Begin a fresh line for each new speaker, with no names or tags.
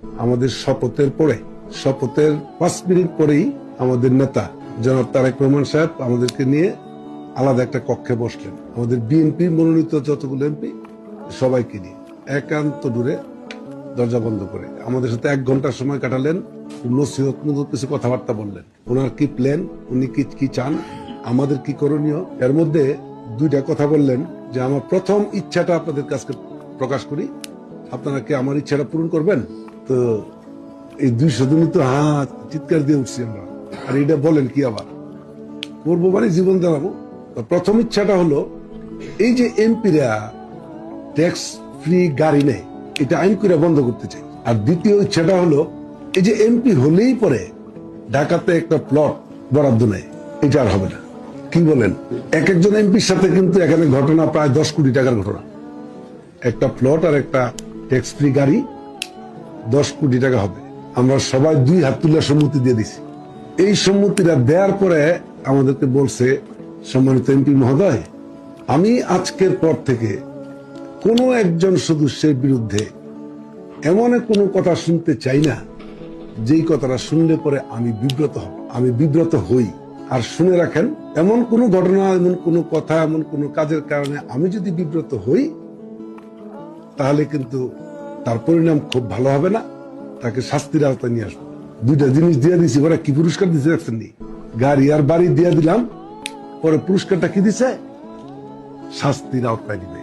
আমাদের শপথের 5 মিনিট পরেই আমাদের নেতা জনাব তারেক রহমান সাহেব আমাদেরকে নিয়ে আলাদা একটা কক্ষে বসলেন। আমাদের বিএনপি মনোনীত যতগুলো এমপি সবাইকে নিয়ে একান্ত দূরে দরজা বন্ধ করে আমাদের সাথে 1 ঘন্টা সময় কাটালেন। নসিহত কিছু কথাবার্তা বললেন, ওনার কি প্ল্যান, উনি কি চান, আমাদের কি করণীয়। এর মধ্যে 2টা কথা বললেন যে আমার প্রথম ইচ্ছাটা আপনাদের কাছে প্রকাশ করি, আপনারা কি আমার ইচ্ছাটা পূরণ করবেন? তো এই 200 জনই তো চিৎকার দিয়ে উঠছি আমরা, আর এটা বলেন কি আবার করবো, মানে জীবন দেওয়াবো। প্রথম ইচ্ছাটা হলো এই যে এমপিরা ট্যাক্স ফ্রি গাড়ি নেয়, এটা আইন করে বন্ধ করতে চাই। আর দ্বিতীয় ইচ্ছাটা হলো এই যে এমপি হলেই পরে ঢাকাতে একটা প্লট বরাদ্দ নেয়, এটা আর হবে না। কি বলেন? একজন এমপির সাথে কিন্তু এখানে ঘটনা প্রায় 10 কোটি টাকার ঘটনা। একটা প্লট আর একটা ট্যাক্স ফ্রি গাড়ি 10 কোটি টাকা হবে। আমরা সবাই 2 হাত তুলে সম্মতি দিয়ে দিছি। এই সম্মতিটা দেওয়ার পরে আমাদেরকে বলছে, সম্মানিত এমপি মহোদয়, আমি আজকের পর থেকে কোনো একজন সদস্যের বিরুদ্ধে এমন কোনো কথা শুনতে চাই না যেই কথাটা শুনলে পরে আমি বিব্রত হই। আর শুনে রাখেন, এমন কোনো ঘটনা, এমন কোনো কথা, এমন কোনো কাজের কারণে আমি যদি বিব্রত হই, তাহলে কিন্তু তার পরিণাম খুব ভালো হবে না, তাকে শাস্তির আওতায় নিয়ে আসবো। 2টা জিনিস দিয়ে দিছি। ওরা কি পুরস্কার দিচ্ছে দেখছেন নি? গাড়ি আর বাড়ি দিয়ে দিলাম, পরে পুরস্কারটা কি দিছে? শাস্তির আওতায় দিবে।